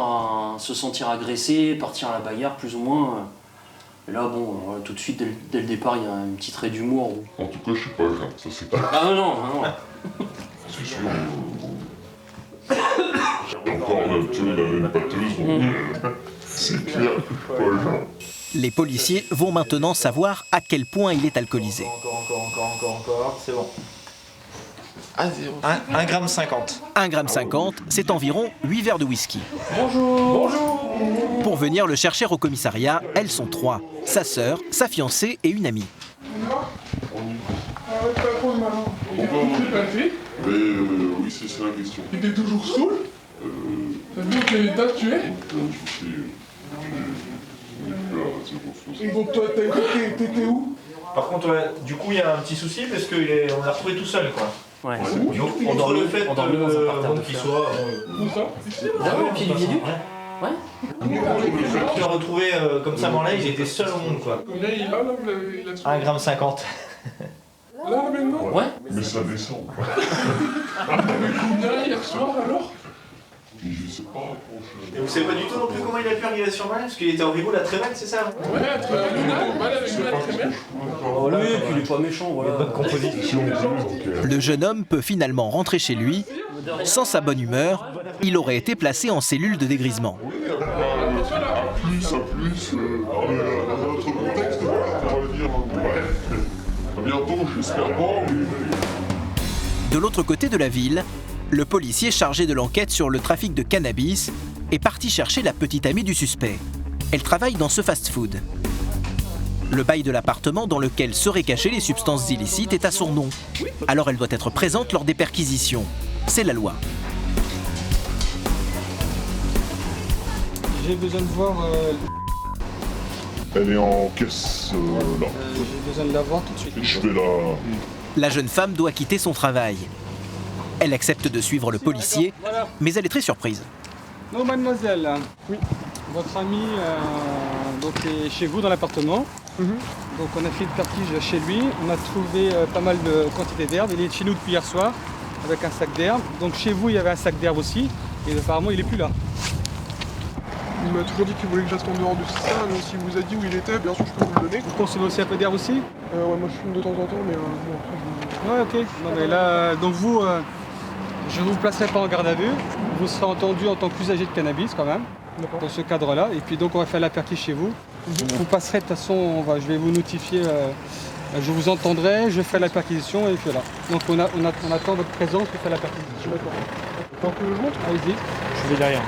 se sentir agressé, partir à la bagarre plus ou moins. Et là, bon, tout de suite, dès le départ, il y a un petit trait d'humour. En tout cas, je suis pas grave, ça c'est pas... Ah non. C'est sûr. Encore une batteuse, c'est clair, pas grave. Les policiers vont maintenant savoir à quel point il est alcoolisé. Encore, c'est bon. 1,50 g. 1,50 g, c'est environ 8 verres de whisky. Bonjour. Pour venir le chercher au commissariat, elles sont 3. Sa sœur, sa fiancée et une amie. Oui, c'est ça la question. Tu étais toujours saoul? T'as vu quel état tu es? Je suis... Donc toi, t'étais où? Par contre, du coup, il y a un petit souci parce qu'on l'a retrouvé tout seul, quoi. Ouais. Donc, Endormi, le fait endormi dans un parterre de qu'il fer. soit... D'accord, au pied du viaduc. Ouais. Je l'ai retrouvé comme ça, Morlaix, il était seul au monde, quoi. Combien il a là, il a 1,50 g. Là, maintenant Ouais. Mais ça descend. Combien hier soir alors? Je sais pas. Et vous savez pas du tout non plus comment il a pu arriver sur Morlaix? Parce qu'il était en rigoule à Trével, c'est ça? Ouais, à Trével, très bien. Voilà, et puis il est pas méchant, voilà. Bonne composition. Le jeune homme peut finalement rentrer chez lui. Sans sa bonne humeur, il aurait été placé en cellule de dégrisement. Plus, dans notre contexte, on va dire, ouais. À bientôt, j'espère pas, mais... De l'autre côté de la ville, le policier chargé de l'enquête sur le trafic de cannabis est parti chercher la petite amie du suspect. Elle travaille dans ce fast-food. Le bail de l'appartement dans lequel seraient cachées les substances illicites est à son nom. Alors elle doit être présente lors des perquisitions. C'est la loi. J'ai besoin de voir... Elle est en caisse, là. J'ai besoin de la voir tout de suite. Je vais la... La jeune femme doit quitter son travail. Elle accepte de suivre le policier, mais elle est très surprise. Non, mademoiselle. Oui. Votre ami donc est chez vous dans l'appartement. Donc on a fait une perquise chez lui. On a trouvé pas mal de quantité d'herbe. Il est chez nous depuis hier soir avec un sac d'herbe. Donc chez vous il y avait un sac d'herbe aussi. Et apparemment il est plus là. Il m'a toujours dit qu'il voulait que je reste en dehors de ça, donc s'il vous a dit où il était, bien sûr je peux vous le donner. Vous consommez aussi un peu d'herbe aussi? Ouais, moi je fume de temps en temps, mais bon après je... Ouais, ok. Non, mais là, donc vous, je ne vous placerai pas en garde à vue. Vous serez entendu en tant qu'usager de cannabis quand même, dans ce cadre-là. Et puis donc on va faire la perquise chez vous. Vous passerez de toute façon, je vais vous notifier, je vous entendrai, je ferai la perquisition et puis voilà. Donc on attend votre présence pour faire la perquisition. D'accord. Tant que je monte? Allez-y. Je vais derrière.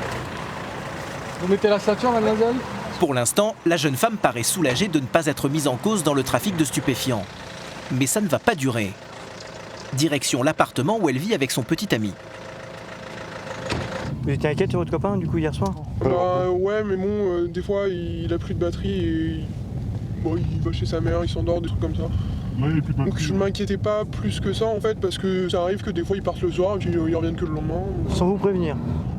Vous mettez la ceinture, mademoiselle? Pour l'instant, la jeune femme paraît soulagée de ne pas être mise en cause dans le trafic de stupéfiants. Mais ça ne va pas durer. Direction l'appartement où elle vit avec son petit ami. Vous étiez inquiète sur votre copain du coup hier soir? Bah ouais, mais bon, des fois il a plus de batterie et bon, il va chez sa mère, il s'endort, des trucs comme ça. Donc je ne m'inquiétais pas plus que ça en fait, parce que ça arrive que des fois ils partent le soir et puis ils reviennent que le lendemain. Sans vous prévenir?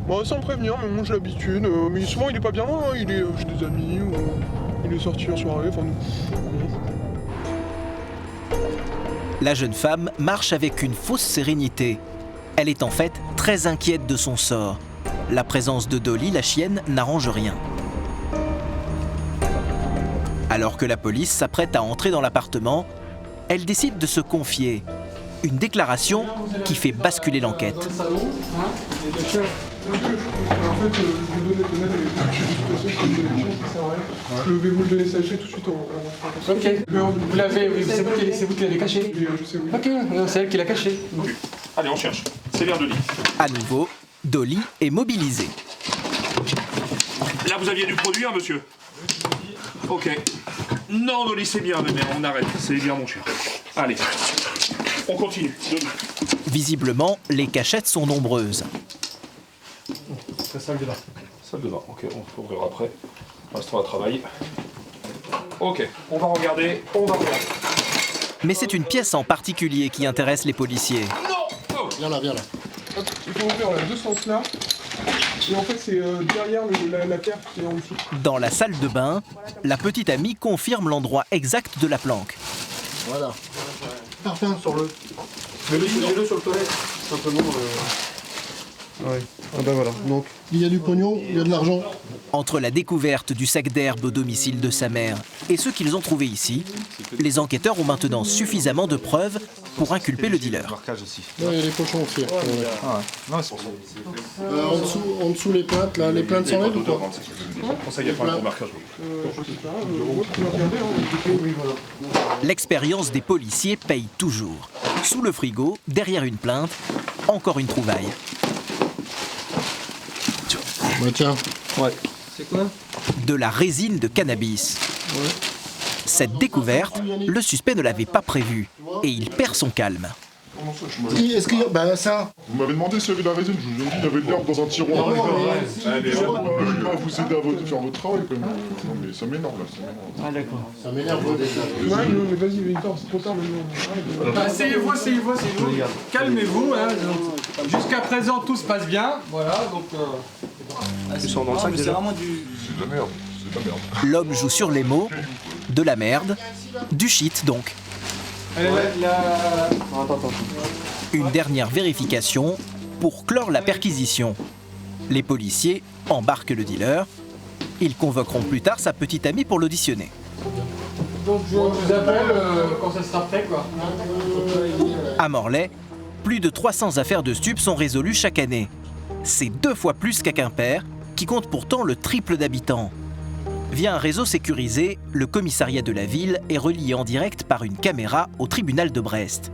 Bah sans me prévenir, mais moi j'ai l'habitude. Mais souvent il est pas bien loin, hein. Il est chez des amis ou il est sorti en soirée, enfin La jeune femme marche avec une fausse sérénité. Elle est en fait très inquiète de son sort. La présence de Dolly, la chienne, n'arrange rien. Alors que la police s'apprête à entrer dans l'appartement, elle décide de se confier. Une déclaration qui fait basculer l'enquête. En fait, je vous donne les fenêtres avec le tube de toute façon, je vais vous le donner sachet tout de suite en... Ok. Vous l'avez, oui, c'est vous qui l'avez caché? Je sais, oui. Ok, c'est elle qui l'a caché. Allez, on cherche. C'est vers Dolly. À nouveau, Dolly est mobilisée. Là, vous aviez du produit, hein, monsieur? Ok. Non, Dolly, c'est bien, mais on arrête. C'est bien, mon cher. Allez, on continue. Dolly. Visiblement, les cachettes sont nombreuses. La salle de bain. Salle de bain, ok, on ouvrira après. Restons à travail. Ok, on va regarder. Mais c'est une pièce en particulier qui intéresse les policiers. Non! Viens là, viens là. Hop, il faut ouvrir là, deux sens là. Et en fait, c'est derrière la pierre qui est en dessous. Dans la salle de bain, la petite amie confirme l'endroit exact de la planque. Voilà. Parfum sur le. Mets-le sur le toilette, simplement. Ouais. Ah ben voilà. Donc, il y a du pognon, il y a de l'argent. Entre la découverte du sac d'herbe au domicile de sa mère et ce qu'ils ont trouvé ici, les enquêteurs ont maintenant suffisamment de preuves pour inculper le dealer. Non, il y a les cochons aussi. Non, c'est En dessous les plaintes, là, les plaintes s'enlèvent ou pas? Pour ça, il y a pas un gros marquage. L'expérience des policiers paye toujours. Sous le frigo, derrière une plainte, encore une trouvaille. Bah tiens. Ouais. C'est quoi? De la résine de cannabis. Ouais. Cette découverte, le suspect ne l'avait pas prévue et il perd son calme. Comment ça, je m'avais... Est-ce qu'il y a... Ben ça. Vous m'avez demandé s'il y avait de la résine, je vous ai dit, il y avait de l'herbe dans un tiroir. Je peux pas vous aider à faire votre travail quand même. Non mais ça m'énerve là, ça m'énerve. Ah d'accord. Ça m'énerve. Ouais, mais vas-y, Victor, c'est trop tard maintenant. Asseyez-vous. Calmez-vous. Hein. Jusqu'à présent, tout se passe bien. Voilà, donc... Ils sont dans le sac déjà. C'est de la merde, c'est de la merde. L'homme joue sur les mots, de la merde, du shit donc. Une dernière vérification pour clore la perquisition. Les policiers embarquent le dealer. Ils convoqueront plus tard sa petite amie pour l'auditionner. Donc je vous appelle quand ça sera prêt, quoi. À Morlaix, plus de 300 affaires de stupes sont résolues chaque année. C'est 2 fois plus qu'à Quimper, qui compte pourtant le triple d'habitants. Via un réseau sécurisé, le commissariat de la ville est relié en direct par une caméra au tribunal de Brest.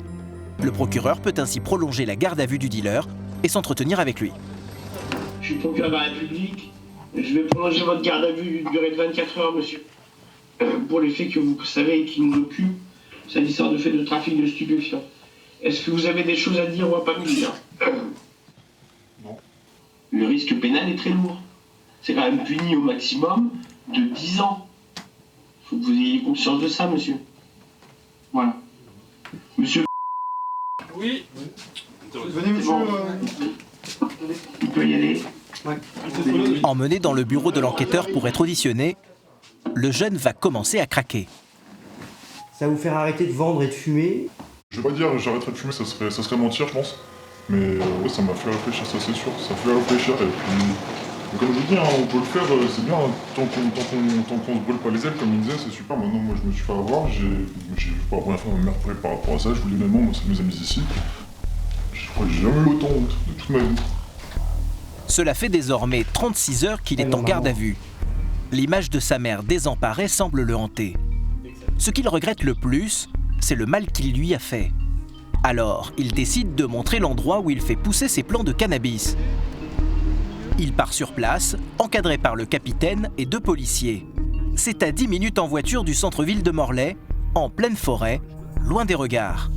Le procureur peut ainsi prolonger la garde à vue du dealer et s'entretenir avec lui. Je suis procureur de la République. Je vais prolonger votre garde à vue d'une durée de 24 heures, monsieur. Pour les faits que vous savez et qui nous occupent, s'agissant de faits de trafic de stupéfiants. Est-ce que vous avez des choses à dire ou à pas me dire? Non. Le risque pénal est très lourd. C'est quand même puni au maximum de 10 ans. Il faut que vous ayez conscience de ça, monsieur. Voilà. Monsieur... Oui. Venez, monsieur. Il peut y aller. Emmené dans le bureau de l'enquêteur pour être auditionné, le jeune va commencer à craquer. Ça va vous faire arrêter de vendre et de fumer? Je vais pas dire j'arrêterai de fumer, ça serait mentir je pense. Mais ouais, ça m'a fait réfléchir, ça c'est sûr. Ça fait réfléchir et puis... Comme je vous dis, hein, on peut le faire, c'est bien, tant qu'on se brûle pas les ailes, comme il disait, c'est super. Maintenant, moi, je me suis fait avoir, j'ai pour la première fois ma mère pleurer par rapport à ça. Je vous dis honnêtement, moi, c'est mes amis ici. Je crois que j'ai jamais eu autant honte de toute ma vie. Cela fait désormais 36 heures qu'il est en garde à vue. L'image de sa mère désemparée semble le hanter. Ce qu'il regrette le plus, c'est le mal qu'il lui a fait. Alors, il décide de montrer l'endroit où il fait pousser ses plants de cannabis. Il part sur place, encadré par le capitaine et 2 policiers. C'est à 10 minutes en voiture du centre-ville de Morlaix, en pleine forêt, loin des regards.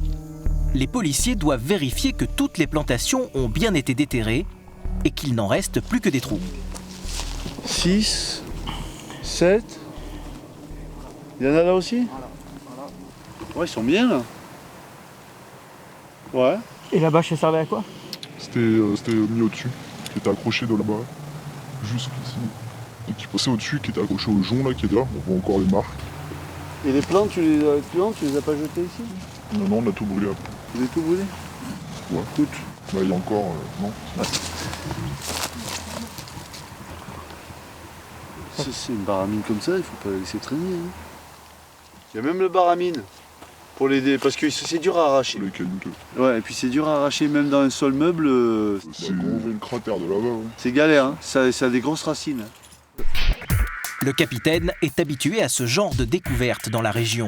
Les policiers doivent vérifier que toutes les plantations ont bien été déterrées et qu'il n'en reste plus que des trous. 6, 7. Il y en a là aussi? Ouais, ils sont bien là. Ouais. Et la bâche, elle servait à quoi? C'était mis au-dessus, qui était accroché de là-bas, jusqu'ici. Et qui passait au-dessus, qui était accroché au jonc là, qui est là. On voit encore les marques. Et les plantes, tu les as pas jetées ici? Non, on a tout brûlé après. Vous avez tout brûlé? Ouais. Toutes? Bah, il y a encore... non. C'est une baramine comme ça, il faut pas la laisser traîner. Hein. Il y a même le baramine. Pour l'aider, parce que c'est dur à arracher. Ouais, et puis c'est dur à arracher même dans un sol meuble. C'est une cratère de là-bas. Ouais. C'est galère, hein. Ça a des grosses racines. Le capitaine est habitué à ce genre de découverte dans la région.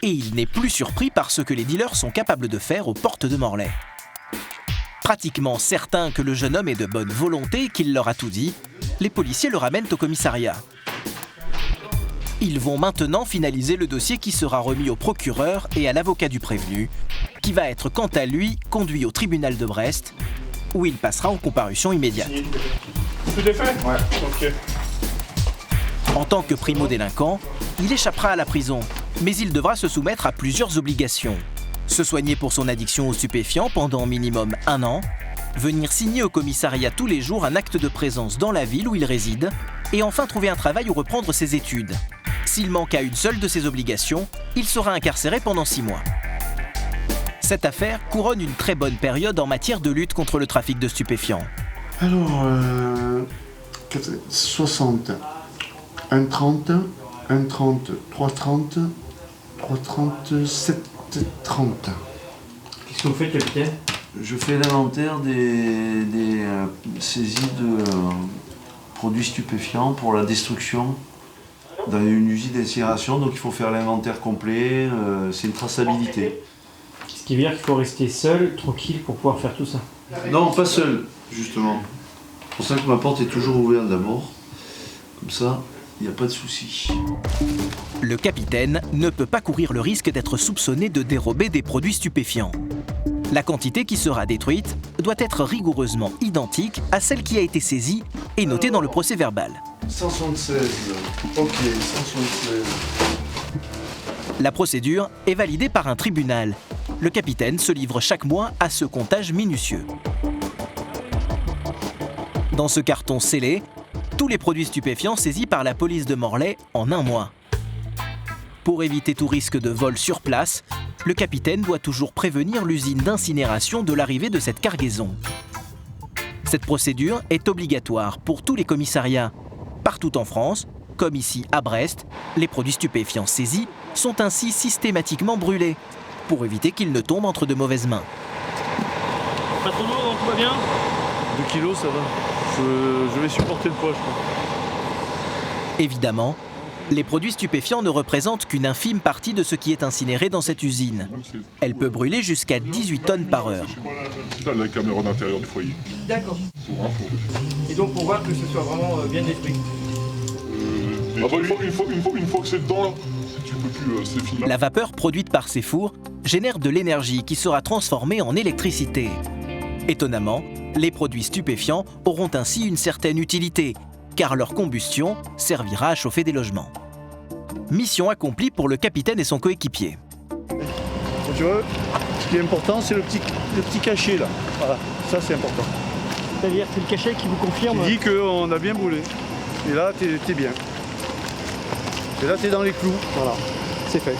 Et il n'est plus surpris par ce que les dealers sont capables de faire aux portes de Morlaix. Pratiquement certain que le jeune homme est de bonne volonté et qu'il leur a tout dit, les policiers le ramènent au commissariat. Ils vont maintenant finaliser le dossier qui sera remis au procureur et à l'avocat du prévenu, qui va être quant à lui conduit au tribunal de Brest, où il passera en comparution immédiate. Tout est fait? Ouais, ok. En tant que primo-délinquant, il échappera à la prison, mais il devra se soumettre à plusieurs obligations. Se soigner pour son addiction aux stupéfiants pendant minimum 1 an, venir signer au commissariat tous les jours un acte de présence dans la ville où il réside, et enfin trouver un travail ou reprendre ses études. S'il manque à une seule de ces obligations, il sera incarcéré pendant 6 mois. Cette affaire couronne une très bonne période en matière de lutte contre le trafic de stupéfiants. Alors, 60, 1,30, 1,30, 3,30, 3,30, 7,30. Qu'est-ce que vous faites, capitaine? Je fais l'inventaire des saisies de produits stupéfiants pour la destruction dans une usine d'incinération, donc il faut faire l'inventaire complet, c'est une traçabilité. Ce qui veut dire qu'il faut rester seul, tranquille, pour pouvoir faire tout ça? Non, pas seul, justement. C'est pour ça que ma porte est toujours ouverte d'abord. Comme ça, il n'y a pas de souci. Le capitaine ne peut pas courir le risque d'être soupçonné de dérober des produits stupéfiants. La quantité qui sera détruite doit être rigoureusement identique à celle qui a été saisie et notée dans le procès-verbal. 176, ok, 176. La procédure est validée par un tribunal. Le capitaine se livre chaque mois à ce comptage minutieux. Dans ce carton scellé, tous les produits stupéfiants saisis par la police de Morlaix en un mois. Pour éviter tout risque de vol sur place, le capitaine doit toujours prévenir l'usine d'incinération de l'arrivée de cette cargaison. Cette procédure est obligatoire pour tous les commissariats. Partout en France, comme ici à Brest, les produits stupéfiants saisis sont ainsi systématiquement brûlés pour éviter qu'ils ne tombent entre de mauvaises mains. Pas trop lourd, tout va bien? 2 kilos, ça va. Je vais supporter le poids, je crois. Évidemment, les produits stupéfiants ne représentent qu'une infime partie de ce qui est incinéré dans cette usine. Elle peut brûler jusqu'à 18 tonnes par heure. Là, la caméra d'intérieur du foyer. D'accord. Et donc pour voir que ce soit vraiment bien détruit. Une fois que c'est dedans, là, tu peux plus, c'est fini. La vapeur produite par ces fours génère de l'énergie qui sera transformée en électricité. Étonnamment, les produits stupéfiants auront ainsi une certaine utilité, car leur combustion servira à chauffer des logements. Mission accomplie pour le capitaine et son coéquipier. Tu vois, ce qui est important, c'est le petit cachet là. Voilà, ça c'est important. C'est-à-dire c'est le cachet qui vous confirme? Il dit qu'on a bien brûlé. Et là, t'es bien. Et là, t'es dans les clous. Voilà, c'est fait.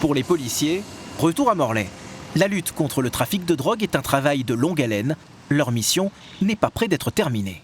Pour les policiers, retour à Morlaix. La lutte contre le trafic de drogue est un travail de longue haleine. Leur mission n'est pas près d'être terminée.